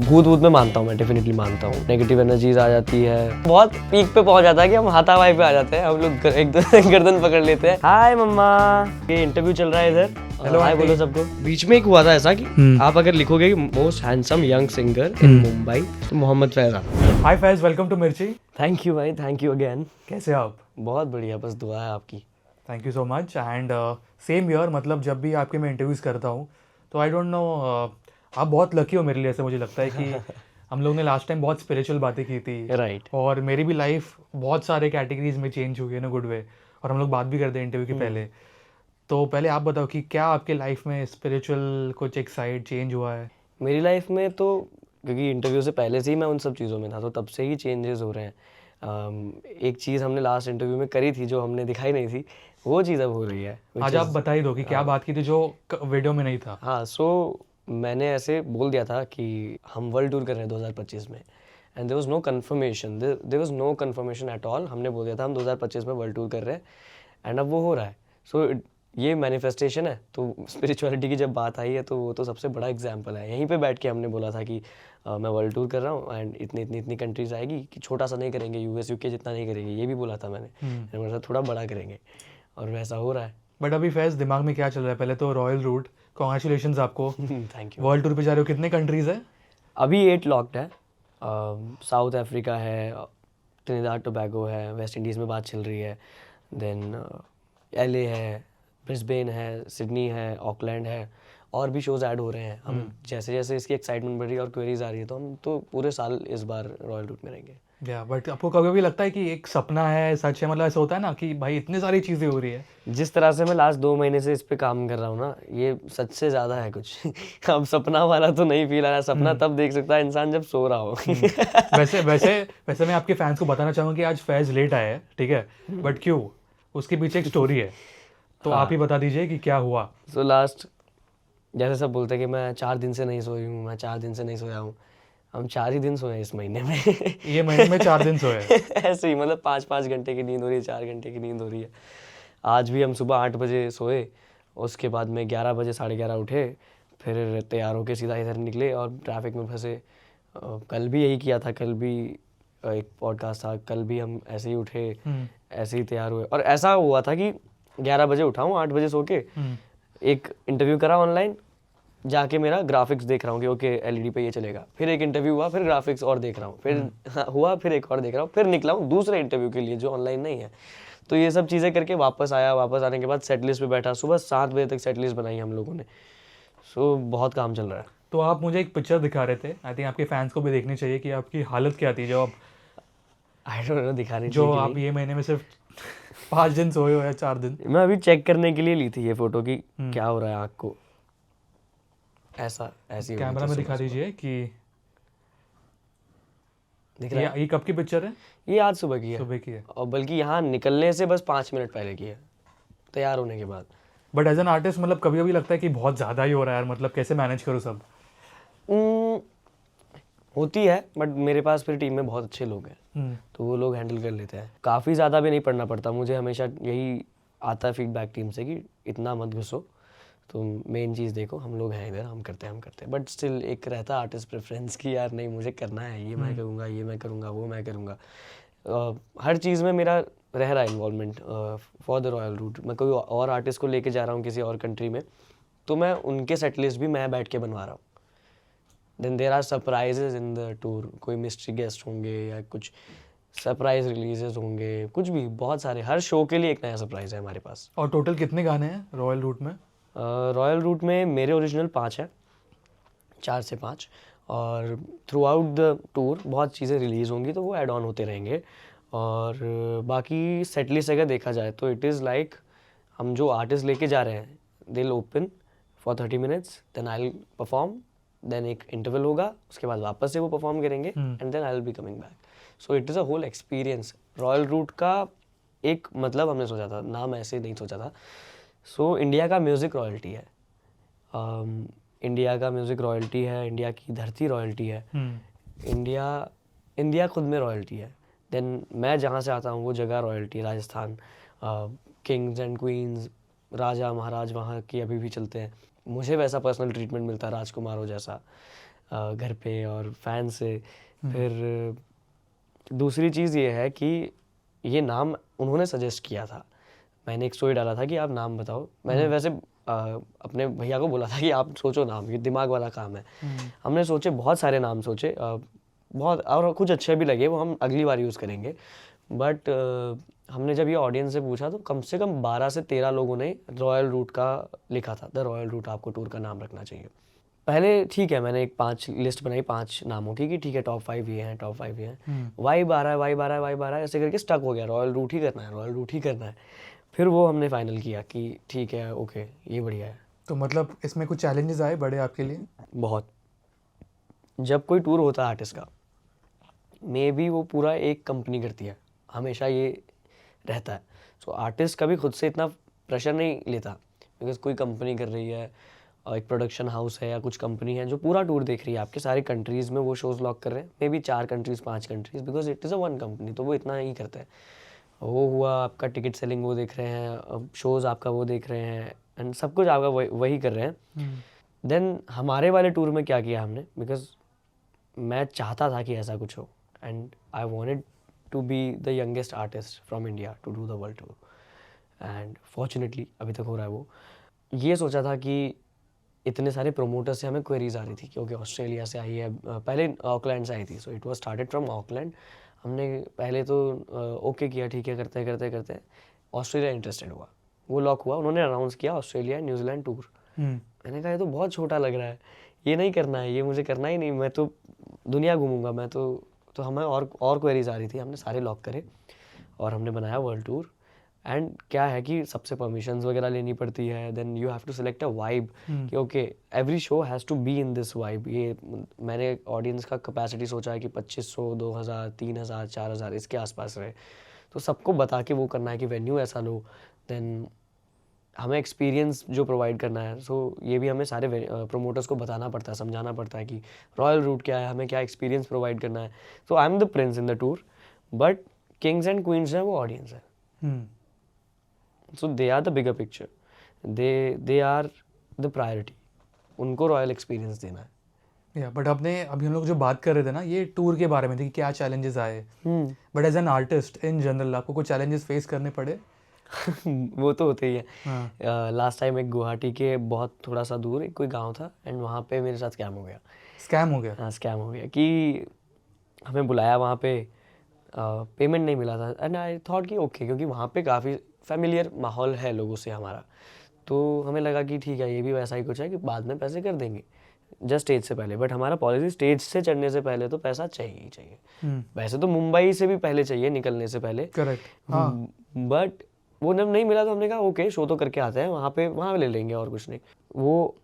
भूत भूत में मानता हूँ, मैं डेफिनेटली मानता हूँ। नेगेटिव एनर्जीज आ जाती है, बहुत पीक पे पहुंच जाता है कि हम हाथापाई पे आ जाते हैं, हम लोग एक गर्दन पकड़ लेते हैं। हाय मम्मा, ये इंटरव्यू चल रहा है इधर। हेलो हाय बोलो सबको। बीच में एक हुआ था ऐसा कि आप अगर लिखोगे most handsome young singer in Mumbai तो मोहम्मद फैज आता। हाय फैज, वेलकम टू मिर्ची। थैंक यू भाई, थैंक यू अगेन। कैसे हो आप? बहुत बढ़िया, बस दुआ है आपकी। Thank you so much and same year. मतलब जब भी आपके मैं इंटरव्यूज़ करता हूँ तो आई डोंट नो, आप बहुत लकी हो मेरे लिए। ऐसे मुझे लगता है कि हम लोग ने लास्ट टाइम बहुत स्पिरिचुअल बातें की थी राइट। और मेरी भी लाइफ बहुत सारे कैटेगरीज में चेंज हुई है ना, गुड वे। और हम लोग बात भी करते हैं इंटरव्यू के पहले। तो पहले आप बताओ कि क्या आपके लाइफ में स्पिरिचुअल कुछ एक साइड चेंज हुआ है? मेरी लाइफ में तो, क्योंकि इंटरव्यू से पहले से ही मैं उन सब चीज़ों में था, तो तब से ही चेंजेस हो रहे हैं। एक चीज़ हमने लास्ट इंटरव्यू में करी थी जो हमने दिखाई नहीं थी, वो चीज़ अब हो रही है। आज आप बता ही दो कि क्या बात की थी जो वीडियो में नहीं था। हाँ, सो मैंने ऐसे बोल दिया था कि हम वर्ल्ड टूर कर रहे हैं 2025 में, and there was no confirmation, there was no confirmation at all. हमने बोल दिया था हम 2025 में वर्ल्ड टूर कर रहे हैं, एंड अब वो हो रहा है। सो ये मैनिफेस्टेशन है। तो स्पिरिचुअलिटी की जब बात आई है तो वो तो सबसे बड़ा एग्जाम्पल है। यहीं पे बैठ के हमने बोला था कि मैं वर्ल्ड टूर कर रहा हूँ एंड इतनी इतनी इतनी कंट्रीज आएगी, कि छोटा सा नहीं करेंगे, यूएस यूके जितना नहीं करेंगे, ये भी बोला था मैंने। मैंने थोड़ा बड़ा करेंगे, और वैसा हो रहा है। बट अभी फैज दिमाग में क्या चल रहा है? पहले तो रॉयल रूट, कॉन्ग्रेचुलेशंस आपको। Thank you. वर्ल्ड टूर पे जा रहे हो, कितने कंट्रीज है? अभी 8 लॉक्ड है। साउथ अफ्रीका है, ट्रिनिडाद टोबैगो है, वेस्ट इंडीज़ में बात चल रही है, देन एलए है, ब्रिस्बेन है, सिडनी है, ऑकलैंड है, और भी शोज़ ऐड हो रहे हैं। हम जैसे जैसे इसकी एक्साइटमेंट बढ़ रही है और क्वेरीज आ रही है, तो हम तो पूरे साल इस बार रॉयल रूट में रहेंगे। या बट आपको कभी भी लगता है कि एक सपना है, सच है? मतलब ऐसा होता है ना कि भाई इतनी सारी चीज़ें हो रही है। जिस तरह से मैं लास्ट 2 महीने से इस पे काम कर रहा हूँ ना, ये सच से ज़्यादा है कुछ। अब सपना वाला तो नहीं फील आ रहा। सपना तब देख सकता है इंसान जब सो रहा हो। वैसे वैसे वैसे मैं आपके फैंस को बताना चाहूँगा कि आज फैज लेट आया है, ठीक है? बट क्यों? उसके पीछे एक स्टोरी है, तो आप ही बता दीजिए कि क्या हुआ। सो लास्ट, जैसे सब बोलते हैं कि मैं 4 दिन से नहीं सोई हूँ, मैं 4 दिन से नहीं सोया हूँ, हम 4 ही दिन सोए हैं इस महीने में। ये महीने में 4 दिन सोए? ऐसे ही, मतलब 5-5 घंटे की नींद हो रही है, 4 घंटे की नींद हो रही है। आज भी हम सुबह 8 बजे सोए, उसके बाद में 11 बजे 11:30 उठे, फिर तैयार होके सीधा इधर निकले और ट्रैफिक में फंसे। कल भी यही किया था, कल भी एक पॉडकास्ट था, कल भी हम ऐसे ही उठे, ऐसे ही तैयार हुए। और ऐसा हुआ था कि 11 बजे उठा हूँ, 8 बजे सो के, एक इंटरव्यू करा ऑनलाइन, जाके मेरा ग्राफिक्स देख रहा हूँ कि ओके एलईडी पे ये चलेगा, फिर एक इंटरव्यू हुआ, फिर ग्राफिक्स और देख रहा हूँ, फिर हुआ, फिर एक और देख रहा हूँ, फिर निकला हूँ दूसरे इंटरव्यू के लिए जो ऑनलाइन नहीं है। तो ये सब चीज़ें करके वापस आया, वापस आने के बाद सेट लिस्ट पे बैठा, सुबह 7 बजे तक सेट लिस्ट बनाई हम लोगों ने। सो बहुत काम चल रहा है। तो आप मुझे एक पिक्चर दिखा रहे थे, आई थिंक आपके फैंस को भी देखनी चाहिए कि आपकी हालत क्या थी जो आई डोंट नो दिखानी जो चाहिए कि आप नहीं। ये महीने में सिर्फ 5 दिन सोए हो या 4 दिन। मैं अभी चेक करने के लिए ली थी ये फोटो की क्या हो रहा है आँख को। ऐसा ऐसी हो रही कैमरा थी में सुबह दिखा सुबह। दीजिए कि दिख रहा है? ये कब की पिक्चर है? ये आज सुबह की है, सुबह की है। और बल्कि यहाँ निकलने से बस 5 मिनट पहले की है, तैयार होने के बाद। बट एज एन आर्टिस्ट मतलब कभी कभी लगता है कि बहुत ज़्यादा ही हो रहा है यार, मतलब कैसे मैनेज करूँ सब? होती है, बट मेरे पास फिर टीम में बहुत अच्छे लोग हैं, तो वो लोग हैंडल कर लेते हैं। काफ़ी ज़्यादा भी नहीं पढ़ना पड़ता मुझे, हमेशा यही आता है फीडबैक टीम से कि इतना मत घुसो, तो मेन चीज़ देखो, हम लोग हैं इधर, हम करते हैं। बट स्टिल एक रहता आर्टिस्ट प्रेफरेंस की यार नहीं मुझे करना है, ये मैं करूँगा, ये मैं करूँगा, वो मैं करूँगा। हर चीज़ में मेरा रह रहा है involvement for the royal route. मैं कोई और आर्टिस्ट को लेके जा रहा हूँ किसी और कंट्री में, तो मैं उनके सेट लिस्ट भी मैं बैठ के बनवा रहा हूँ। Then there are surprises in the tour, कोई मिस्ट्री गेस्ट होंगे या कुछ सरप्राइज रिलीजेस होंगे, कुछ भी, बहुत सारे, हर शो के लिए एक नया सरप्राइज है हमारे पास। और टोटल कितने गाने हैं रॉयल रूट में? रॉयल रूट में मेरे ओरिजिनल 5 हैं, 4 से 5, और थ्रू आउट द टूर बहुत चीज़ें रिलीज़ होंगी तो वो ऐड ऑन होते रहेंगे। और बाकी सेट लिस्ट अगर देखा जाए तो इट इज़ लाइक हम जो आर्टिस्ट लेके जा रहे हैं, they will open for 30 minutes, then I will perform, then एक इंटरवल होगा, उसके बाद वापस से वो परफॉर्म करेंगे, and then I will be coming back. So it is a whole experience. Royal route का एक मतलब हमने सोचा था, नाम ऐसे नहीं सोचा था। सो इंडिया का म्यूज़िक रॉयल्टी है, इंडिया का म्यूज़िक रॉयल्टी है, इंडिया की धरती रॉयल्टी है, इंडिया खुद में रॉयल्टी है। देन मैं जहाँ से आता हूँ वो जगह रॉयल्टी है, राजस्थान, किंग्स एंड क्वींस, राजा महाराज वहाँ की अभी भी चलते हैं, मुझे वैसा पर्सनल ट्रीटमेंट मिलता है राजकुमारों जैसा। घर पे और फैन से। फिर दूसरी चीज़ ये है कि ये नाम उन्होंने सजेस्ट किया था। मैंने एक स्टोरी डाला था कि आप नाम बताओ। मैंने वैसे अपने भैया को बोला था कि आप सोचो नाम, ये दिमाग वाला काम है। हमने सोचे, बहुत सारे नाम सोचे, बहुत, और कुछ अच्छे भी लगे, वो हम अगली बार यूज़ करेंगे। बट हमने जब ये ऑडियंस से पूछा तो कम से कम 12 से 13 लोगों ने रॉयल रूट का लिखा था, द रॉयल रूट आपको टूर का नाम रखना चाहिए। पहले ठीक है, मैंने एक 5 लिस्ट बनाई 5 नामों की कि ठीक है टॉप 5 ये हैं, टॉप 5 ये हैं। वाइब आ रहा है, वाइब आ रहा है, वाइब आ रहा है, ऐसे करके स्टक हो गया, रॉयल रूट ही करना है, रॉयल रूट ही करना है। फिर वो हमने फाइनल किया कि ठीक है, ओके, ये बढ़िया है। तो मतलब इसमें कुछ चैलेंजेस आए बड़े आपके लिए? बहुत। जब कोई टूर होता है आर्टिस्ट का, मे बी वो पूरा एक कंपनी करती है, हमेशा ये रहता है। सो आर्टिस्ट कभी खुद से इतना प्रेशर नहीं लेता, बिकॉज कोई कंपनी कर रही है, एक प्रोडक्शन हाउस है या कुछ कंपनी है जो पूरा टूर देख रही है, आपके सारे कंट्रीज़ में वो शोज़ लॉक कर रहे हैं, may be 4 countries 5 countries, because it is a one company, तो वो इतना ही करता है। वो हुआ आपका टिकट सेलिंग, वो देख रहे हैं, शोज़ आपका वो देख रहे हैं, एंड सब कुछ आपका वही कर रहे हैं। देन हमारे वाले टूर में क्या किया हमने, बिकॉज मैं चाहता था कि ऐसा कुछ हो, and I wanted to be the youngest artist from India to do the world tour, and fortunately अभी तक हो रहा है वो। ये सोचा था कि इतने सारे प्रोमोटर्स से हमें क्वेरीज आ रही थी कि ओके ऑस्ट्रेलिया से आई है, पहले ऑकलैंड से आई थी, so it was started from Auckland. हमने पहले तो ओके किया, ठीक है, करते करते करते ऑस्ट्रेलिया इंटरेस्टेड हुआ, वो लॉक हुआ, उन्होंने अनाउंस किया ऑस्ट्रेलिया न्यूजीलैंड टूर। मैंने कहा ये तो बहुत छोटा लग रहा है, ये नहीं करना है, ये मुझे करना ही नहीं, मैं तो दुनिया घूमूंगा, मैं तो हमें और क्वेरीज आ रही थी, हमने सारे लॉक करे और हमने बनाया वर्ल्ड टूर। एंड क्या है कि सबसे परमिशंस वगैरह लेनी पड़ती है, then you have to select a vibe कि okay every show has to be in this vibe. ये मैंने ऑडियंस का कैपेसिटी सोचा है कि 2500, 2000, 3000, 4000 इसके आसपास रहे, तो सबको बता के वो करना है कि वेन्यू ऐसा लो, देन हमें एक्सपीरियंस जो प्रोवाइड करना है। सो ये भी हमें सारे प्रोमोटर्स को बताना पड़ता है, समझाना पड़ता है कि रॉयल रूट क्या है, हमें क्या एक्सपीरियंस प्रोवाइड करना है। So I am the prince in the tour, but kings and queens हैं वो ऑडियंस है। So they are the bigger picture. They are the priority. उनको रॉयल एक्सपीरियंस देना है। या बट आपने अभी हम लोग जो बात कर रहे थे ना, ये टूर के बारे में थी कि क्या चैलेंजेस आए, but as an artist in general आपको कोई चैलेंजेस फेस करने पड़े? वो तो होते ही है। लास्ट टाइम एक गुवाहाटी के बहुत थोड़ा सा दूर एक कोई गांव था, एंड वहाँ पे मेरे साथ स्कैम हो गया। स्कैम हो गया? हाँ, स्कैम हो गया कि हमें बुलाया वहाँ पे, पेमेंट नहीं मिला था, एंड आई थॉट कि ओके, क्योंकि वहाँ पे काफ़ी फेमिलियर माहौल है लोगों से हमारा, तो हमें लगा कि ठीक है ये भी वैसा ही कुछ है कि बाद में पैसे कर देंगे जस्ट स्टेज से पहले। बट हमारा पॉलिसी स्टेज से चढ़ने से पहले तो पैसा चाहिए ही चाहिए। वैसे तो मुंबई से भी पहले चाहिए, निकलने से पहले। करेक्ट, हाँ। बट वो जब नहीं मिला तो हमने कहा ओके शो तो करके आते हैं, वहाँ ले लेंगे और कुछ नहीं। वो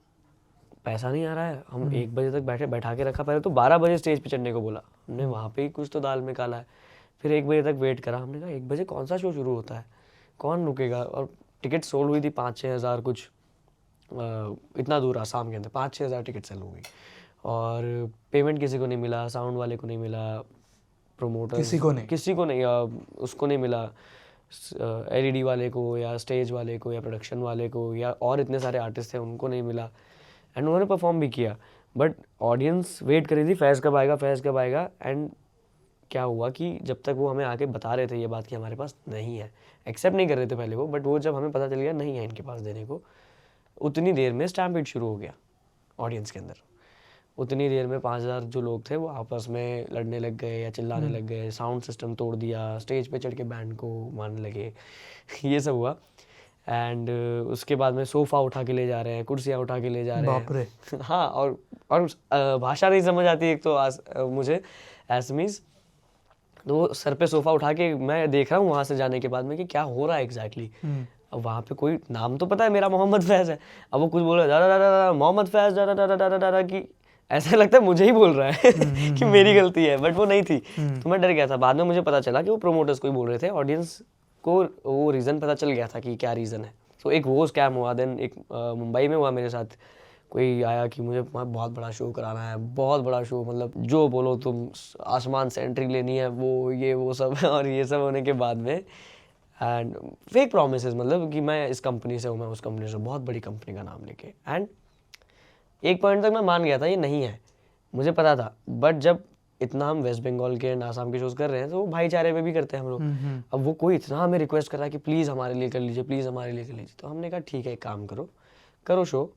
पैसा नहीं आ रहा है, हम 1 बजे तक बैठा के रखा, पहले तो 12 बजे स्टेज पे चढ़ने को बोला, हमने वहाँ पे ही कुछ तो दाल में काला है। फिर 1 बजे तक वेट करा, हमने कहा 1 बजे कौन सा शो शुरू होता है, कौन रुकेगा। और टिकट सोल्ड हुई थी 5-6 हज़ार कुछ, इतना दूर आसाम के अंदर 5-6 हज़ार टिकट सेल हो गई, और पेमेंट किसी को नहीं मिला, साउंड वाले को नहीं मिला, प्रोमोटर किसी को नहीं, उसको नहीं मिला, LED वाले को या स्टेज वाले को या प्रोडक्शन वाले को या और इतने सारे आर्टिस्ट थे उनको नहीं मिला। एंड उन्होंने परफॉर्म भी किया, बट ऑडियंस वेट कर रही थी फैज़ कब आएगा, फैज़ कब आएगा। एंड क्या हुआ कि जब तक वो हमें आके बता रहे थे ये बात कि हमारे पास नहीं है, एक्सेप्ट नहीं कर रहे थे पहले वो, बट वो जब हमें पता चल गया नहीं है इनके पास देने को, उतनी देर में स्टैम्पीड शुरू हो गया ऑडियंस के अंदर। उतनी देर में 5000 जो लोग थे वो आपस में लड़ने लग गए या चिल्लाने लग गए, साउंड सिस्टम तोड़ दिया, स्टेज पे चढ़ के बैंड को मारने लगे ये सब हुआ। एंड उसके बाद में सोफ़ा उठा के ले जा रहे हैं, कुर्सियाँ उठा के ले जा रहे हैं। बाप रे। हाँ, और भाषा नहीं समझ आती एक तो मुझे एसमीज़, तो वो सर पे सोफ़ा उठा के मैं देख रहा हूँ वहाँ से जाने के बाद में कि क्या हो रहा है एग्जैक्टली। अब वहाँ पे कोई नाम तो पता है मेरा मोहम्मद फैज़ है, अब वो कुछ बोल रहा है दादा दादा दादा मोहम्मद फैज़ दादा दादा दादा दादा, कि ऐसा लगता है मुझे ही बोल रहा है कि मेरी गलती है, बट वो नहीं थी। तो मैं डर गया था। बाद में मुझे पता चला कि वो प्रोमोटर्स को ही बोल रहे थे, ऑडियंस को वो रीज़न पता चल गया था कि क्या रीज़न है। तो एक वो स्कैम हुआ। देन एक मुंबई में हुआ मेरे साथ, कोई आया कि मुझे बहुत बड़ा शो कराना है, बहुत बड़ा शो, मतलब जो बोलो तुम, आसमान से एंट्री लेनी है, वो सब और ये सब होने के बाद में एंड फेक प्रॉमिसेस, मतलब कि मैं इस कंपनी से हूँ, मैं उस कंपनी से, बहुत बड़ी कंपनी का नाम लेके। एंड एक पॉइंट तक मैं मान गया था ये नहीं है, मुझे पता था, बट जब इतना हम वेस्ट बंगाल के एंड आसाम के शोज कर रहे हैं तो वो भाईचारे में भी करते हैं हम लोग। अब वो कोई इतना हमें रिक्वेस्ट कर रहा है कि प्लीज़ हमारे लिए कर लीजिए, प्लीज़ हमारे लिए कर लीजिए, तो हमने कहा ठीक है, एक काम करो, करो शो,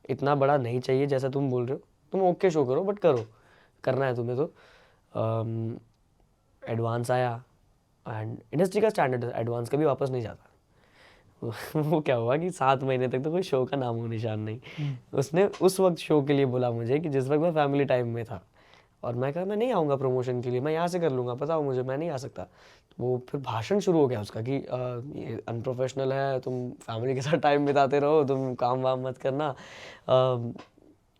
इतना बड़ा नहीं चाहिए जैसा तुम बोल रहे हो, तुम ओके शो करो बट करो, करना है तुम्हें तो। एडवांस आया एंड इंडस्ट्री का स्टैंडर्ड एडवांस कभी वापस नहीं जाता। वो क्या हुआ कि 7 महीने तक तो कोई शो का नामो निशान नहीं। उसने उस वक्त शो के लिए बोला मुझे कि जिस वक्त मैं फैमिली टाइम में था, और मैं कहा मैं नहीं आऊँगा प्रमोशन के लिए, मैं यहाँ से कर लूँगा, पता हो मुझे, मैं नहीं आ सकता। वो फिर भाषण शुरू हो गया उसका कि ये अनप्रोफेशनल है, तुम फैमिली के साथ टाइम बिताते रहो, तुम काम वाम मत करना।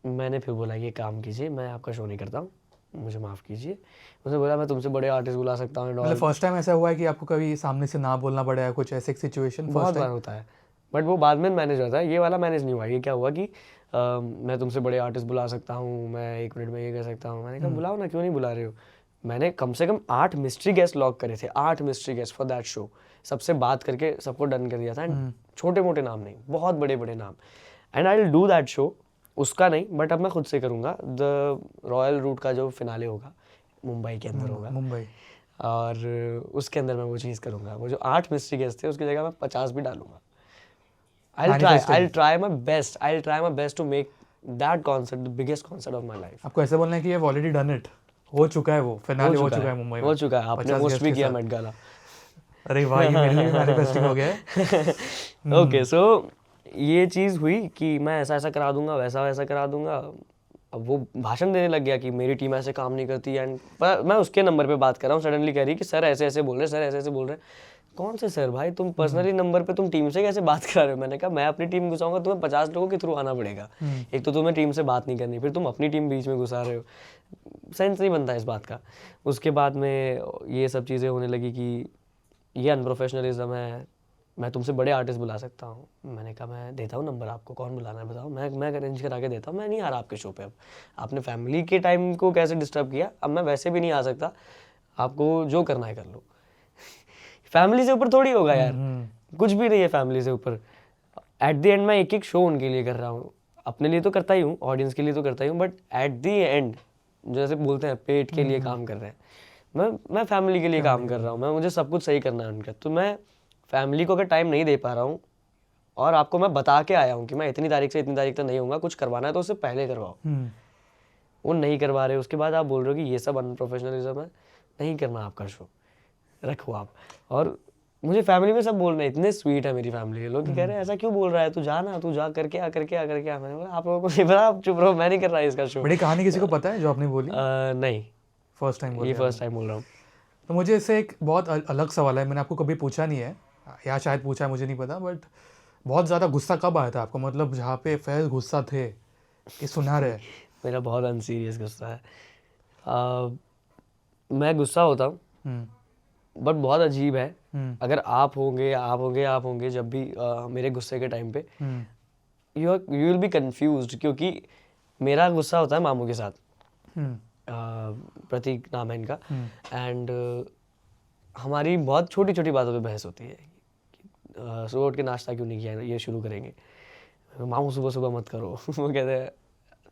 मैंने फिर बोला ये काम कीजिए, मैं आपका शो नहीं करता हूँ, मुझे माफ़ कीजिए। उसने बोला मैं तुमसे बड़े आर्टिस्ट बुला सकता हूँ। मतलब फर्स्ट टाइम ऐसा हुआ है कि आपको कभी सामने से ना बोलना पड़ा है, कुछ ऐसे सिचुएशन? बहुत बार होता है, बट वो बाद में मैनेज होता है, ये वाला मैनेज नहीं हुआ। ये क्या हुआ कि मैं तुमसे बड़े आर्टिस्ट बुला सकता हूँ, मैं 1 मिनट में ये कर सकता हूँ। मैंने कहा बुलाओ ना, क्यों नहीं बुला रहे हो। मैंने कम से कम 8 मिस्ट्री गेस्ट लॉक करे थे, 8 mystery guest for that show. सबसे बात करके सबको डन कर दिया था, एंड छोटे मोटे नाम नहीं, बहुत बड़े बड़े नाम। And I will do that show, उसका नहीं, बट अब मैं खुद से करूँगा। द रॉयल रूट का जो फिनाले होगा मुंबई के अंदर होगा, मुंबई, और उसके अंदर मैं वो चीज़ करूँगा। वो जो 8 मिस्ट्री गेस्ट थे उसकी जगह मैं 50 भी डालूंगा। I'll try my best to make that concert the biggest concert of my life. आपको ऐसे बोलना है कि you've already done it, हो चुका है, वो फिनाले हो चुका है मुंबई में, हो चुका है, आपने 50 होस्ट गेस्ट भी के किया साथ। Met Gala. अरे वाह, ये मेरे लिए भी मैनिफेस्टिंग हो गया है। ओके, सो ये चीज़ हुई कि मैं ऐसा ऐसा करा दूंगा, वैसा वैसा करा दूंगा। अब वो भाषण देने लग गया कि मेरी टीम ऐसे काम नहीं करती, एंड मैं उसके नंबर पे बात कर रहा हूँ, सडनली कह रही कि सर ऐसे ऐसे बोल रहे हैं, सर ऐसे ऐसे बोल रहे हैं। कौन से सर भाई, तुम पर्सनली नंबर पे तुम टीम से कैसे बात करा रहे हो। मैंने कहा मैं अपनी टीम घुसाऊंगा, तुम्हें 50 लोगों के थ्रू आना पड़ेगा। एक तो तुम्हें टीम से बात नहीं करनी, फिर तुम अपनी टीम बीच में घुसा रहे हो, सेंस नहीं बनता इस बात का। उसके बाद में ये सब चीज़ें होने लगी कि ये अनप्रोफेशनलिज्म है, मैं तुमसे बड़े आर्टिस्ट बुला सकता हूँ। मैंने कहा मैं देता हूँ नंबर आपको, कौन बुलाना है बताओ, मैं अरेंज करा के देता हूँ, मैं नहीं आ रहा आपके शो पे। अब आपने फैमिली के टाइम को कैसे डिस्टर्ब किया, अब मैं वैसे भी नहीं आ सकता, आपको जो करना है कर लो। फैमिली से ऊपर थोड़ी होगा यार, कुछ भी नहीं है फैमिली से ऊपर। एट द एंड मैं एक एक शो उनके लिए कर रहा हूँ, अपने लिए तो करता ही हूँ, ऑडियंस के लिए तो करता ही हूँ, बट एट द एंड जैसे बोलते हैं पेट के लिए काम कर रहे हैं, मैं फैमिली के लिए काम कर रहा हूँ, मैं मुझे सब कुछ सही करना है उनका। तो मैं फैमिली को अगर टाइम नहीं दे पा रहा हूँ, और आपको मैं बता के आया हूँ कि मैं इतनी तारीख से इतनी तारीख तक नहीं होऊंगा, कुछ करवाना है तो उससे पहले करवाओ, वो नहीं करवा रहे, उसके बाद आप बोल रहे हो कि ये सब अनप्रोफेशनलिज्म है, नहीं करना आपका शो, रखो आप। और मुझे फैमिली में सब बोल रहे हैं, इतने स्वीट है मेरी फैमिली के लोग कि कह रहे हैं ऐसा क्यों बोल रहा है, तू जा ना, तू जा करके आ करके आ करके आ। मैंने बोला आप लोगों को नहीं पता, आप चुप रहो, मैं नहीं कर रहा इसका शो। बड़ी कहानी किसी को पता है जो आपने बोली? नहीं, फर्स्ट टाइम बोली? ये फर्स्ट टाइम बोल रहा हूँ। तो मुझे इससे एक बहुत अलग सवाल है, मैंने आपको कभी पूछा नहीं है, या शायद पूछा है, मुझे नहीं पता, बट बहुत ज़्यादा गुस्सा कब आया था आपको, मतलब जहाँ पे फैज़ गुस्सा थे कि सुना रहे? मेरा बहुत अनसीरियस गुस्सा है। मैं गुस्सा होता हूँ, बट बहुत अजीब है, अगर आप होंगे जब भी मेरे गुस्से के टाइम पे, यू विल बी कंफ्यूज्ड, क्योंकि मेरा गुस्सा होता है मामू के साथ, प्रतीक नाम है इनका, एंड हमारी बहुत छोटी छोटी बातों पे बहस होती है। सुबह उठ के नाश्ता क्यों नहीं किया, ये शुरू करेंगे, मामू सुबह सुबह मत करो। वो कहते हैं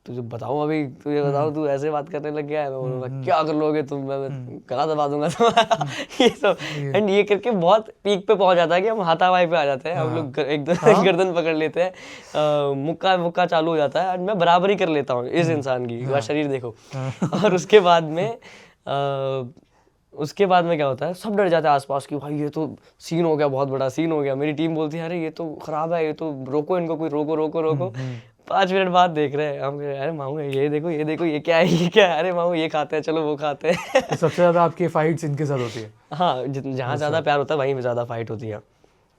तुझे बताऊँ अभी, तुझे बताऊँ, तू ऐसे बात करने लग गया है। मैं बोलूँगा क्या कर लोगे तुम, मैं गला दबा दूंगा तुम्हारा। ये सब एंड ये करके बहुत पीक पे पहुंच जाता है कि हम हाथापाई पे आ जाते हैं, हम लोग एकदम गर्दन पकड़ लेते हैं, मुक्का मुक्का चालू हो जाता है, एंड मैं बराबरी कर लेता हूँ इस इंसान की, शरीर देखो। और उसके बाद में क्या होता है, सब डर जाते हैं आसपास की, भाई ये तो सीन हो गया, बहुत बड़ा सीन हो गया। मेरी टीम बोलती है अरे ये तो खराब है, ये तो रोको इनको, कोई रोको रोको रोको। 5 मिनट बाद देख रहे हैं हम, अरे मामू ये देखो ये क्या है, ये क्या है, अरे मामू ये खाते हैं, चलो वो खाते हैं। तो सबसे ज़्यादा आपकी फाइट्स इनके साथ होती है? हाँ, जहाँ ज़्यादा प्यार होता है वहीं ज़्यादा फाइट होती है।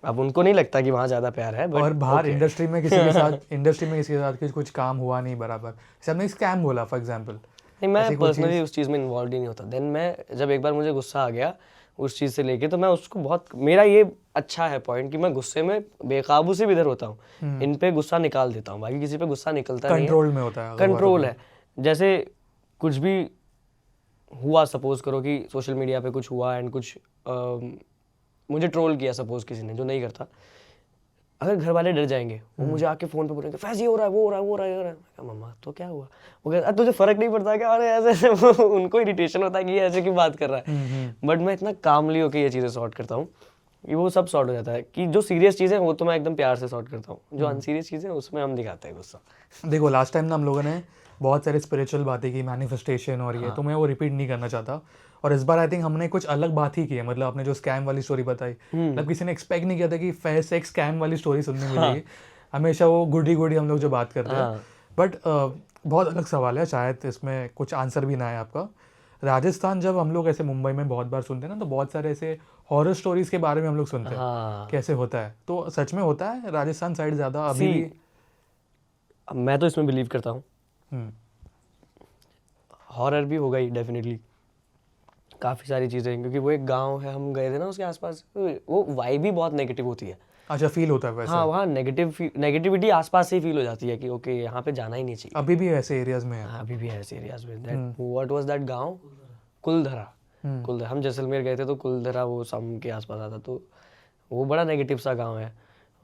अब उनको नहीं लगता कि वहाँ ज़्यादा प्यार है, और बाहर इंडस्ट्री में किसी के साथ कुछ काम हुआ नहीं बराबर, जैसे आपने स्कैम बोला फॉर एग्जांपल? नहीं, मैं पर्सनली उस चीज़ में इन्वॉल्व ही नहीं होता। देन मैं जब एक बार मुझे गुस्सा आ गया उस चीज़ से लेके, तो मैं उसको बहुत, मेरा ये अच्छा है पॉइंट कि मैं गुस्से में बेकाबू से भी इधर होता हूँ, इन पे गुस्सा निकाल देता हूँ, बाकी किसी पे गुस्सा निकलता नहीं है, कंट्रोल में होता है, कंट्रोल है। जैसे कुछ भी हुआ, सपोज करो कि सोशल मीडिया पे कुछ हुआ एंड कुछ मुझे ट्रोल किया सपोज किसी ने, जो नहीं करता, अगर घर वाले डर जाएंगे, वो मुझे आके फोन पे बोलेंगे फैज ये हो रहा है, वो हो रहा है, वो हो रहा है, ये हो रहा है। मैं कहा, मम्मा तो क्या हुआ? वो कहता तुझे फर्क नहीं पड़ता क्या? अरे ऐसे ऐसे उनको इरिटेशन होता है कि ये ऐसे क्यों बात कर रहा है। बट मैं इतना कामली होकर ये चीज़ें सॉर्ट करता हूँ कि वो सब सॉर्ट हो जाता है। कि जो सीरियस चीज़ें वो तो मैं एकदम प्यार से सॉर्ट करता हूँ, जो अनसीरियस चीज़ें उसमें हम दिखाते हैं गुस्सा। देखो लास्ट टाइम ना हम लोगों ने बहुत सारे स्पिरिचुअल बातें की, मैनिफेस्टेशन और ये, तो मैं वो रिपीट नहीं करना चाहता। और इस बार आई थिंक हमने कुछ अलग बात ही की है। मतलब आपने जो स्कैम वाली स्टोरी बताई, मतलब किसी ने एक्सपेक्ट नहीं किया था कि फैज से एक स्कैम वाली स्टोरी सुनने मिलेगी। हमेशा वो गुडी गुडी हम लोग जो बात करते हैं। बट बहुत अलग सवाल है, शायद इसमें कुछ आंसर भी ना है आपका। राजस्थान, जब हम लोग ऐसे मुंबई में बहुत बार सुनते हैं ना, तो बहुत सारे ऐसे हॉरर स्टोरीज के बारे में हम लोग सुनते हैं। हाँ, कैसे होता है, तो सच में होता है राजस्थान साइड ज़्यादा अभी भी? मैं तो इसमें बिलीव करता हूँ, हम्म, हॉरर भी होगा ही डेफिनेटली, काफ़ी सारी चीज़ें, क्योंकि वो एक गांव है, हम गए थे ना उसके आसपास, वो वाइब भी बहुत नेगेटिव होती है। अच्छा, फील होता है वैसे? हाँ, वहाँ नेगेटिविटी आसपास से ही फील हो जाती है कि ओके यहाँ पे जाना ही नहीं चाहिए। अभी भी ऐसे एरियाज में है? हाँ, अभी भी है ऐसे एरियाज में। दैट व्हाट वाज दैट गांव? कुलधरा। कुलधरा, हम जैसलमेर गए थे तो कुलधरा वो सम के आसपास आता, तो वो बड़ा नेगेटिव सा गांव है।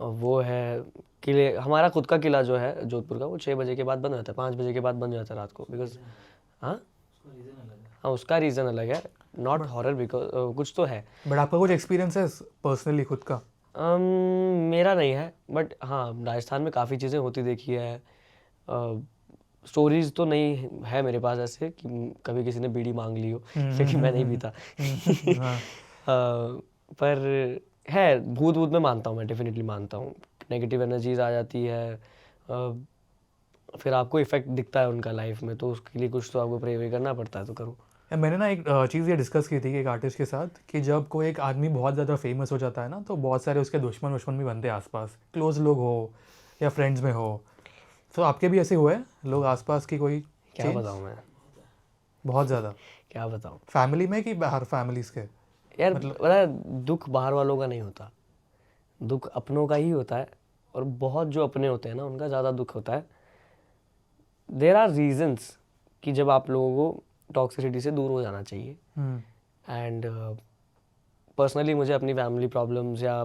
और वो है किले, हमारा खुद का किला जो है जोधपुर का, वो 6 बजे के बाद बंद हो जाता है, 5 बजे के बाद बंद हो जाता है रात को, बिकॉज हाँ हाँ उसका रीज़न अलग है, नॉट हॉरर, बिकॉज कुछ तो है। बट आपका कुछ एक्सपीरियंस है पर्सनली खुद का? मेरा नहीं है, बट हाँ राजस्थान में काफ़ी चीज़ें होती देखी है। स्टोरीज तो नहीं है मेरे पास ऐसे कि कभी किसी ने बीड़ी मांग ली हो, क्योंकि मैं नहीं पीता। हाँ। पर है, भूत भूत में मानता हूँ, मैं डेफिनेटली मानता हूँ। नेगेटिव एनर्जीज आ जाती है, फिर आपको इफेक्ट दिखता है उनका लाइफ में, तो उसके लिए कुछ तो आपको प्रे करना पड़ता है, तो करो। मैंने ना एक चीज़ ये डिस्कस की थी एक आर्टिस्ट के साथ, कि जब कोई एक आदमी बहुत ज़्यादा फेमस हो जाता है ना, तो बहुत सारे उसके दुश्मन भी बनते हैं आसपास, क्लोज लोग हो या फ्रेंड्स में हो। तो आपके भी ऐसे हुए लोग आसपास की कोई? क्या बताऊँ मैं, बहुत ज़्यादा? क्या बताऊँ फैमिली में कि बाहर फैमिलीज के? यार, पता है दुख बाहर वालों का नहीं होता, दुख अपनों का ही होता है। और बहुत जो अपने होते हैं ना, उनका ज़्यादा दुख होता है। देर आर रीजन्स कि जब आप लोगों को टॉक्सिसिटी से दूर हो जाना चाहिए। एंड पर्सनली मुझे अपनी फैमिली प्रॉब्लम्स या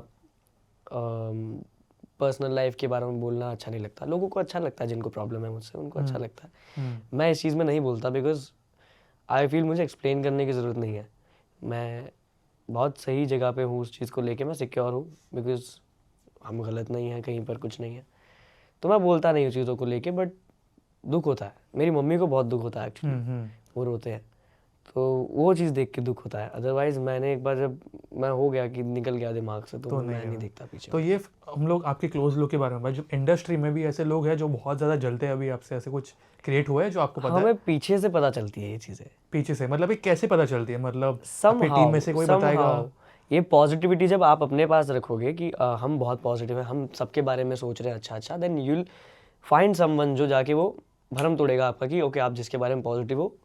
पर्सनल लाइफ के बारे में बोलना अच्छा नहीं लगता। लोगों को अच्छा लगता है, जिनको प्रॉब्लम है मुझसे उनको अच्छा लगता है। मैं इस चीज़ में नहीं बोलता, बिकॉज आई फील मुझे एक्सप्लेन करने की ज़रूरत नहीं है। मैं बहुत सही जगह पे हूँ, उस चीज़ को लेके मैं सिक्योर हूँ, बिकॉज हम गलत नहीं हैं, कहीं पर कुछ नहीं है, तो मैं बोलता नहीं उस चीज़ों को लेके। बट दुख होता है, मेरी मम्मी को बहुत दुख होता है एक्चुअली, वो रोते हैं, तो वो चीज़ देख के दुख होता है। अदरवाइज मैंने एक बार जब मैं हो गया कि निकल गया दिमाग से, तो मैं नहीं देखता पीछे। तो ये हम लोग आपके क्लोज लोग के बारे में, जो इंडस्ट्री में भी ऐसे लोग हैं जो बहुत ज़्यादा जलते हैं अभी आपसे, ऐसे कुछ क्रिएट हुआ है जो आपको पता है? हमें पीछे से पता चलती है ये चीज़ें। पीछे से मतलब ये कैसे पता चलती है? मतलब Somehow, आपकी टीम में से कोई बताएगा? ये पॉजिटिविटी जब आप अपने पास रखोगे कि हम बहुत पॉजिटिव हैं, हम सबके बारे में सोच रहे हैं अच्छा, then you will find someone जो जाके वो भरम तोड़ेगा आपका कि ओके आप जिसके बारे में पॉजिटिव हो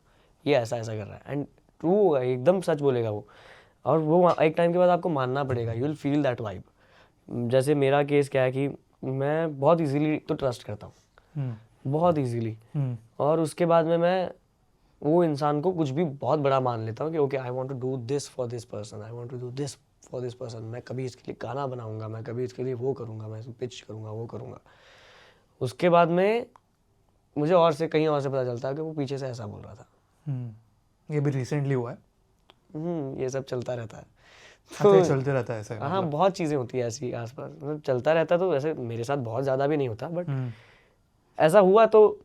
ये ऐसा ऐसा कर रहा है, एंड ट्रू होगा, एकदम सच बोलेगा वो। और वो एक टाइम के बाद आपको मानना पड़ेगा, you will feel that vibe. जैसे मेरा केस क्या है कि मैं बहुत इजीली तो ट्रस्ट करता हूँ, बहुत इजीली, और उसके बाद में मैं वो इंसान को कुछ भी बहुत बड़ा मान लेता हूँ कि okay I want to do this for this person, I want to do this for this person, मैं कभी इसके लिए गाना बनाऊंगा, मैं कभी इसके लिए वो करूँगा, मैं इसको पिच करूँगा, वो करूँगा। उसके बाद में मुझे और से कहीं और से पता चलता है कि वो पीछे से ऐसा बोल रहा था। ये भी रिसेंटली हुआ है? ये सब चलता रहता है, तो ये चलते रहता है ऐसे? हाँ, बहुत चीज़ें होती है ऐसी आसपास, मतलब चलता रहता है। तो वैसे मेरे साथ बहुत ज़्यादा भी नहीं होता, बट ऐसा हुआ तो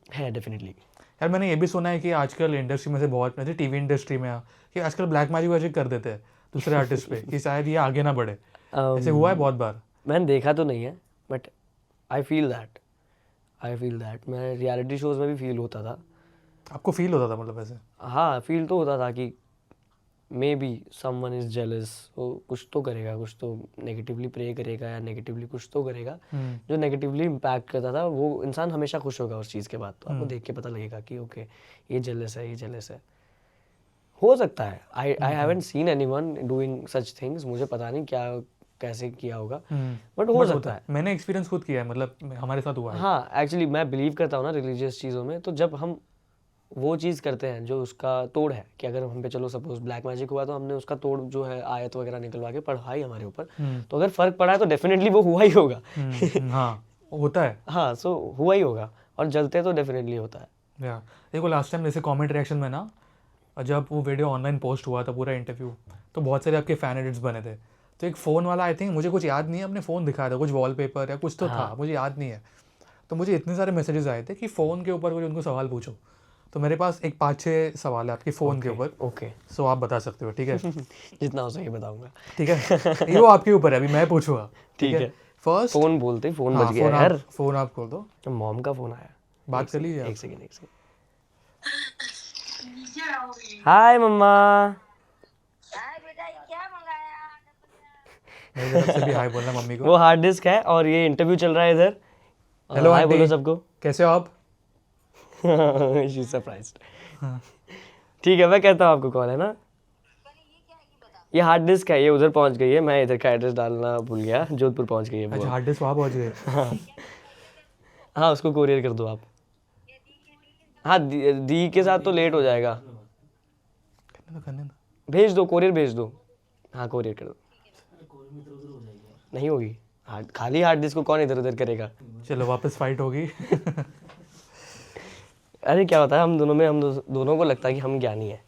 है डेफिनेटली। यार मैंने ये भी सुना है कि आजकल इंडस्ट्री में से बहुत, जैसे टीवी इंडस्ट्री में कि आजकल ब्लैक मैजिक वैजिक कर देते हैं दूसरे आर्टिस्ट पे कि शायद ये आगे ना बढ़े। ऐसे हुआ है बहुत बार? मैंने देखा तो नहीं है, बट आई फील दैट मैं रियलिटी शोज में भी फील होता था। आपको फील होता था मतलब ऐसे? हाँ, फील तो होता था कि may be someone is jealous, वो कुछ तो करेगा, कुछ तो नेगेटिवली प्रे करेगा या नेगेटिवली कुछ तो करेगा जो नेगेटिवली इम्पैक्ट करता था। वो इंसान हमेशा खुश होगा उस चीज़ के बाद, तो आपको देख के पता लगेगा कि ओके ये जेलस है, ये जेलस है। हो सकता है, I haven't seen anyone doing such things, मुझे पता नहीं क्या कैसे किया होगा, बट हो सकता है। मैंने एक्सपीरियंस खुद किया है, मतलब हमारे साथ हुआ है। हाँ, एक्चुअली मैं बिलीव करता हूँ ना रिलीजियस चीज़ों में, तो जब हम वो चीज़ करते हैं जो उसका तोड़ है, कि अगर हम पे चलो सपोज ब्लैक मैजिक हुआ तो हमने उसका तोड़ जो है आयत वगैरह निकलवा के पढ़ाई हमारे ऊपर, तो अगर फ़र्क पड़ा है तो डेफिनेटली वो हुआ ही होगा। हाँ होता है। हाँ, सो हुआ ही होगा, और जलते तो डेफिनेटली होता है। या देखो लास्ट टाइम जैसे कमेंट रिएक्शन में ना, जब वो वीडियो ऑनलाइन पोस्ट हुआ था पूरा इंटरव्यू, तो बहुत सारे आपके फैन एडिट्स बने थे। तो एक फ़ोन वाला, आई थिंक मुझे कुछ याद नहीं है, अपने फ़ोन दिखाया था, कुछ वॉलपेपर या कुछ तो था, मुझे याद नहीं है। तो मुझे इतने सारे मैसेजेस आए थे कि फ़ोन के ऊपर कुछ उनको सवाल पूछो। तो मेरे पास एक 5-6 सवाल है आपके फ़ोन के ऊपर। ओके। सो आप बता सकते हो, ठीक है? जितना हो सके बताऊंगा। ठीक है, ये वो आपके ऊपर है, अभी मैं पूछूंगा। ठीक है। फर्स्ट फ़ोन बोलते ही फ़ोन हाँ, बज गया यार। फ़ोन आप खोल दो, मॉम का फ़ोन आया। बात कर लीजिए आप। एक सेकेंड। हाय मम्मा। हाय बेटा, ये क्या मंगाया? मेरी तरफ से भी हाय बोलना मम्मी को। वो हार्ड डिस्क है और ये इंटरव्यू चल रहा है इधर। हेलो हाय आंटी, बोलो सबको। कैसे हो आप? She surprised. ठीक है, मैं कहता हूँ आपको कौन है ना। ये हार्ड डिस्क है, ये उधर पहुंच गई है, मैं इधर का एड्रेस डालना भूल गया, जोधपुर पहुंच गई है अच्छा, वो। हार्ड डिस्क वहाँ पहुँच गए। हाँ, उसको कोरियर कर दो आप। हाँ, दी के साथ तो लेट हो जाएगा। करने दो। भेज दो, कोरियर भेज दो। हाँ, कोरियर कर दो। नहीं होगी, खाली हार्ड डिस्क को कौन इधर उधर करेगा। चलो वापस फाइट होगी। अरे क्या होता है, हम दोनों को लगता है कि हम ज्ञानी है,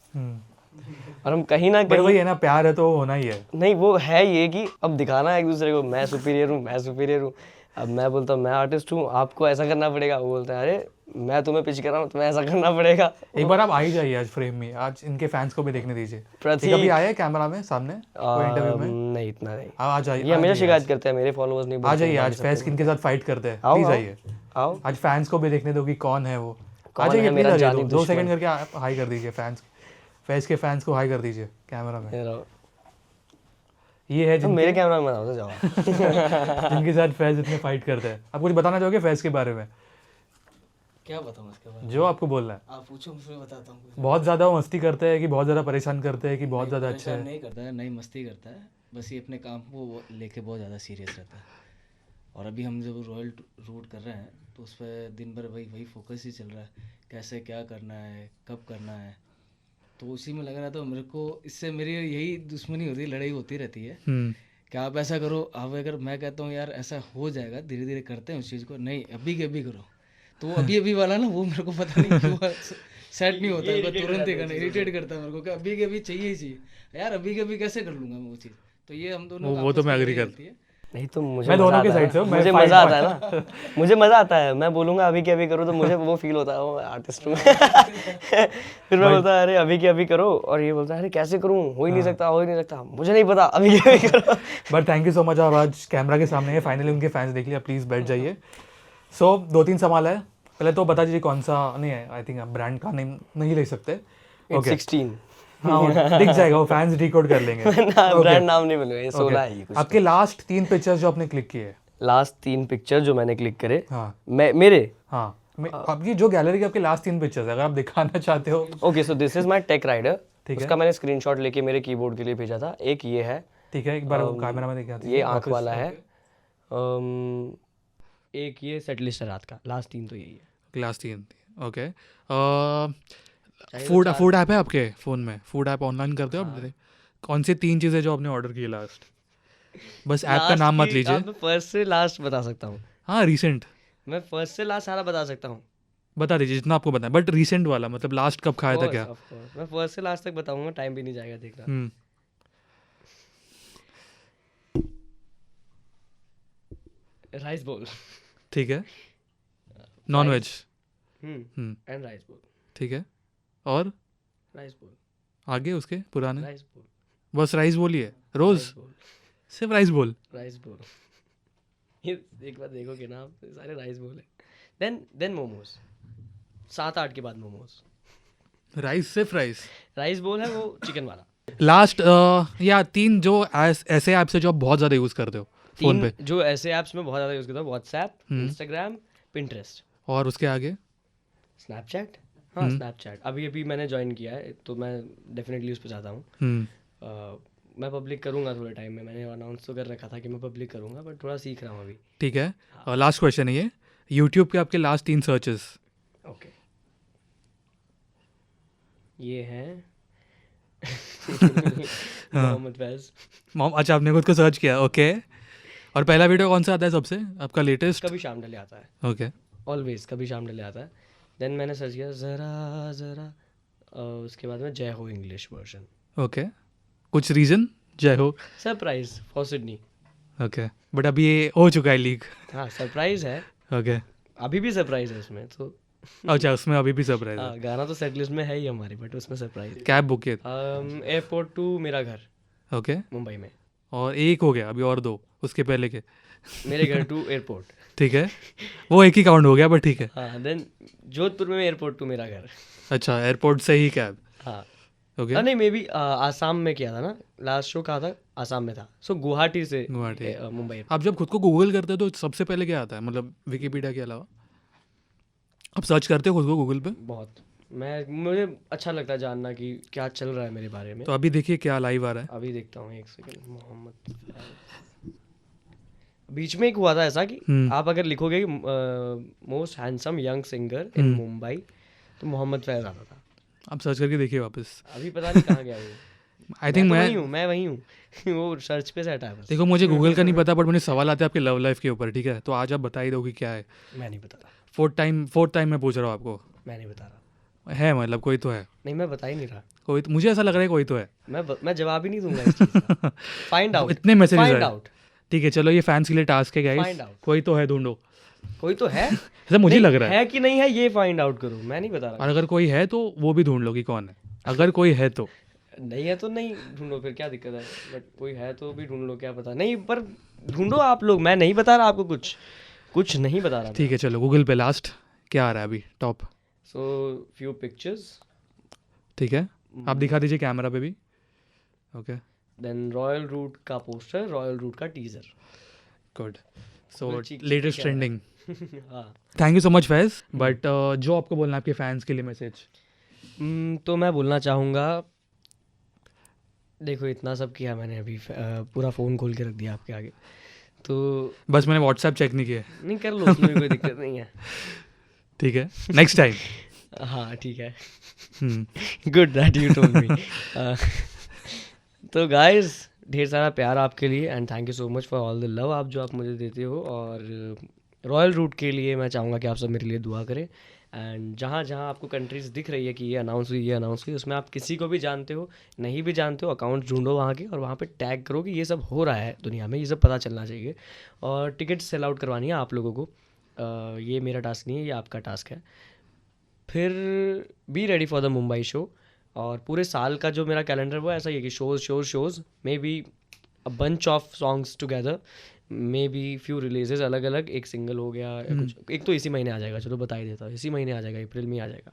और हम कहीं ना पर कहीं, वही है ना, प्यार है तो होना ही है। नहीं वो है ये कि अब दिखाना है एक दूसरे को, मैं सुपीरियर हूँ, मैं सुपीरियर हूँ। अब मैं बोलता हूँ मैं आर्टिस्ट हूँ, आपको ऐसा करना पड़ेगा। वो बोलता है अरे मैं तुम्हें पिच कर रहा हूँ, तुम्हें ऐसा करना पड़ेगा। एक बार आप आ ही जाइए आज फ्रेम में, आज इनके फैंस को भी देखने दीजिए। प्रतीक। ये कभी आए कैमरा में सामने कोई इंटरव्यू में? नहीं, इतना नहीं। आप आ जाइए, ये हमेशा शिकायत करते हैं, मेरे फॉलोअर्स नहीं आ बोलते जाइए हैं, आज फैज इनके साथ फाइट करते हैं, आओ, प्लीज आओ। आइए। आओ, आज फैंस को भी देखने दो कि कौन है वो। आ कौन जाइए है प्लीज, मेरा आ जाइए, जानी 2 दुश्मन। सेकंड करके आप हाई कर दीजिए फैज के फैंस को हाई कर दीजिए कैमरा में। ये रहो। ये है तो मेरे जिनके कैमरा में बनाओ तो जाओ। जिनके साथ फैज इतने फाइट करते हैं। आप कुछ बताना चाहोगे फैज के बारे में? क्या बताऊँ उसके बारे में? जो आपको बोलना है। आप पूछो, मुझे बताता हूँ। बहुत ज़्यादा वो मस्ती करते हैं कि बहुत ज़्यादा परेशान करते हैं कि बहुत ज़्यादा अच्छा परेशान है? नहीं करता है, नहीं मस्ती करता है, बस ये अपने काम को लेके बहुत ज़्यादा सीरियस रहता है। और अभी हम जब रॉयल रूट कर रहे हैं तो उस पर दिन भर वही फोकस ही चल रहा है, कैसे क्या करना है, कब करना है, तो उसी में लगा रहा था। मेरे को इससे मेरी यही दुश्मनी होती है, लड़ाई होती रहती है कि आप ऐसा करो, अब अगर मैं कहता हूँ यार ऐसा हो जाएगा, धीरे धीरे करते हैं उस चीज़ को, नहीं अभी के अभी करो, तो वो अभी वाला ना, वो मेरे को पता नहीं क्यों सेट नहीं होता है, वो तुरंत ही करना इरिटेट करता है मेरे को कि अभी के अभी चाहिए ही चाहिए यार, अभी के अभी कैसे कर लूँगा मैं वो चीज़। तो ये हम दोनों वो तो मैं agree करती है। नहीं तो मुझे मैं मजा दोनों की आता है साइड से हूँ, ना, मैं मुझे fight- मजा आता है ना, मुझे मजा आता है। मैं बोलूंगा अभी के अभी करो तो मुझे वो फील होता है, वो आर्टिस्ट हूँ। फिर मैं बोलता है अरे अभी के अभी करो, और ये बोलता है अरे कैसे करूँ, हो ही नहीं सकता, हो ही नहीं सकता, मुझे नहीं पता, अभी के अभी करो। But thank you so much, आप आज कैमरा के सामने है, फाइनली उनके फैंस देख लिया, प्लीज़ बैठ जाइए। सो 2-3 सवाल है, पहले तो बता दीजिए कौन सा, नहीं है आई थिंक आप ब्रांड का नेम नहीं ले सकते। ओके 16। हाँ दिख जाएगा, वो फैंस डिकोड कर लेंगे। ब्रांड नाम नहीं बोलूंगा, ये 16 है ये कुछ। आपके लास्ट 3 पिक्चर्स जो आपने क्लिक किए? लास्ट 3 पिक्चर जो मैंने क्लिक करे, हाँ मेरे, हाँ, आपकी जो गैलरी के आपके लास्ट 3 पिक्चर्स है, अगर आप दिखाना चाहते हो। Okay so this is my tech rider, ठीक है। उसका मैंने स्क्रीनशॉट लेके मेरे कीबोर्ड के लिए भेजा था। एक ये है, ठीक है, एक बार कैमरा में दिखा दीजिए। ये आंख वाला है। एक ये सेट लिस्ट है रात का। लास्ट 3 तो यही है। Class 3, okay. फूड ऐप है आपके फ़ोन में? फूड ऐप ऑनलाइन करते हो आप? कौन सी 3 चीज़ें जो आपने ऑर्डर की लास्ट? बस ऐप का नाम मत लीजिए। मैं फर्स्ट से लास्ट बता सकता हूँ। हाँ रिसेंट मैं फर्स्ट से लास्ट सारा बता सकता हूँ। बता दीजिए जितना आपको बताएं, बट रिसेंट वाला, मतलब लास्ट कब खाया था क्या? Of course, मैं फर्स्ट से लास्ट तक बताऊंगा, टाइम भी नहीं जाएगा देखना। राइस बोल। ठीक है, नॉन वेज। एंड राइस बोल। ठीक है, और राइस बोल। आगे उसके पुराने? राइस बोल। बस राइस बोलिए रोज? सिर्फ राइस बोल? राइस बोल। ये एक बार देखोगे ना आप, सारे राइस बोल है। देन मोमोज, 7-8 के बाद मोमोज। राइस, सिर्फ राइस? राइस बोल है वो चिकन वाला। लास्ट या 3 जो ऐसे ऐप्स है जो आप बहुत ज़्यादा यूज़ करते हो फ़ोन पे? जो ऐसे ऐप्स में बहुत ज़्यादा यूज़ करता हूँ, व्हाट्सएप, इंस्टाग्राम, पिंटरेस्ट। और उसके आगे? स्नैपचैट। हाँ स्नैपचैट अभी मैंने ज्वाइन किया है, तो मैं डेफिनेटली उस पर जाता हूँ। मैं पब्लिक करूँगा थोड़े टाइम में, मैंने अनाउंस तो कर रखा था कि मैं पब्लिक करूँगा, बट थोड़ा सीख रहा हूँ अभी। ठीक है, और लास्ट क्वेश्चन है ये, यूट्यूब के आपके लास्ट 3 सर्चेस? ओके, ये हैं मोहम्मद फैज। अच्छा, आपने खुद को सर्च किया, ओके। और पहला वीडियो कौन सा आता है सबसे, आपका लेटेस्ट? कभी शाम ढले आता है, ओके। ऑलवेज कभी शाम ढले आता है। देन मैंने सर्च किया ज़रा ज़रा, उसके बाद में जय हो इंग्लिश वर्जन। ओके, कुछ रीज़न? जय हो। Surprise for Sydney. Okay, but अभी ये हो चुका है लीक। हाँ सरप्राइज है, ओके, अभी भी सरप्राइज है उसमें तो। अच्छा, उसमें अभी भी सरप्राइज है। हाँ गाना तो सेट लिस्ट में है ही हमारी, बट उसमें सरप्राइज। कैब बुक किए? एयरपोर्ट टू मेरा घर ओके, मुंबई में, और एक हो गया, अभी और दो उसके पहले के। मेरे घर टू एयरपोर्ट। ठीक है, वो एक ही काउंट हो गया, बट ठीक है। हाँ देन जोधपुर में एयरपोर्ट टू मेरा घर। अच्छा, एयरपोर्ट से ही कैब। हाँ ओके, नहीं मे बी आसाम में किया था ना, लास्ट शो कहा था आसाम में था, सो गुवाहाटी से गुवाहाटी। मुंबई। आप जब खुद को गूगल करते हो तो सबसे पहले क्या आता है, मतलब विकिपीडिया के अलावा आप सर्च करते हो खुद को गूगल पे? बहुत, मुझे अच्छा लगता है जानना कि क्या चल रहा है मेरे बारे में। तो अभी देखिए क्या लाइव आ रहा है। अभी देखता हूँ, एक सेकंड। मोहम्मद फैज। बीच में एक हुआ था ऐसा कि आप अगर लिखोगे most handsome young singer in Mumbai तो मोहम्मद फैज आता था। आप सर्च करके देखिए वापस। अभी पता नहीं कहाँ गया वो। आई थिंक मैं वही हूँ वो सर्च पे से हटा है बस। देखो, मुझे गूगल का नहीं पता, बट मुझे सवाल आते हैं आपके लव लाइफ के ऊपर, ठीक है? तो आज आप बता ही दो कि क्या है। मैं नहीं बता रहा, फोर्थ टाइम मैं पूछ रहा हूँ आपको। मैं नहीं बता रहा। है मतलब कोई तो है, नहीं मैं बता ही नहीं रहा। कोई तो, मुझे ऐसा लग रहा है कोई तो है। मैं जवाब ही नहीं दूंगा इस चीज़ का। फाइंड आउट, इतने मैसेजेस फाइंड आए। आउट, ठीक है, चलो ये फैंस के लिए टास्क है Find गाइस, out. कोई तो है, ढूंढो। कोई तो है। ऐसा मुझे नहीं, लग रहा है। है कि नहीं है ये फाइंड आउट करो, मैं नहीं बता रहा। और अगर कोई है तो वो भी ढूंढ लो कि कौन है, अगर कोई है तो। नहीं है तो नहीं ढूंढो, फिर क्या दिक्कत है। बट कोई है तो भी ढूंढ लो, क्या पता। नहीं पर ढूंढो आप लोग, मैं नहीं बता रहा आपको, कुछ नहीं बता रहा। ठीक है, चलो गूगल पे लास्ट क्या आ रहा है अभी टॉप? So few pictures. ठीक है, आप दिखा दीजिए कैमरा पे भी। ओके, देन रॉयल रूट का पोस्टर, रॉयल रूट का टीजर। गुड। सो वो चीक लेटेस्ट क्या है? ट्रेंडिंग। हाँ thank you so much Faiz. But जो आपको बोलना है आपके फैंस के लिए मैसेज। तो मैं बोलना चाहूँगा, देखो इतना सब किया मैंने अभी, पूरा फ़ोन खोल के रख दिया आपके आगे, तो बस मैंने व्हाट्सएप चेक नहीं किया। नहीं कर लो, उसमें भी कोई दिक्कत नहीं है। ठीक है, नेक्स्ट टाइम। हाँ ठीक है, good that you told me. तो गाइस ढेर सारा प्यार आपके लिए, and thank you so much for all the love आप जो आप मुझे देते हो। और रॉयल रूट के लिए मैं चाहूँगा कि आप सब मेरे लिए दुआ करें। एंड जहाँ जहाँ आपको कंट्रीज़ दिख रही है कि ये अनाउंस हुई, उसमें आप किसी को भी जानते हो, नहीं भी जानते हो, अकाउंट ढूंढो वहाँ के और वहाँ पे टैग करो कि ये सब हो रहा है दुनिया में, ये सब पता चलना चाहिए। और टिकट सेल आउट करवानी है आप लोगों को। ये मेरा टास्क नहीं है, ये आपका टास्क है। फिर be ready for the Mumbai show. और पूरे साल का जो मेरा कैलेंडर वो ऐसा ही है कि shows may be a bunch of songs together, may be few releases अलग अलग, एक सिंगल हो गया या कुछ। एक तो इसी महीने आ जाएगा, चलो बता ही देता हूँ, इसी महीने आ जाएगा, अप्रैल में आ जाएगा।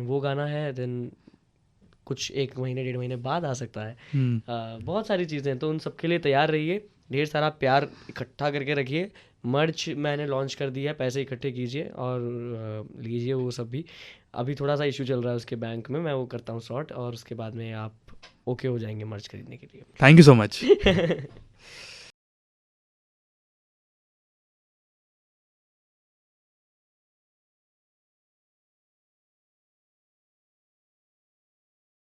वो गाना है। देन कुछ 1 महीने 1.5 महीने बाद आ सकता है। बहुत सारी चीज़ें हैं, तो उन सब के लिए तैयार रहिए, ढेर सारा प्यार इकट्ठा करके रखिए। मर्च मैंने लॉन्च कर दिया है, पैसे इकट्ठे कीजिए और लीजिए वो सब भी। अभी थोड़ा सा इशू चल रहा है उसके बैंक में, मैं वो करता हूँ सॉर्ट, और उसके बाद में आप ओके हो जाएंगे मर्च खरीदने के लिए। Thank you so much.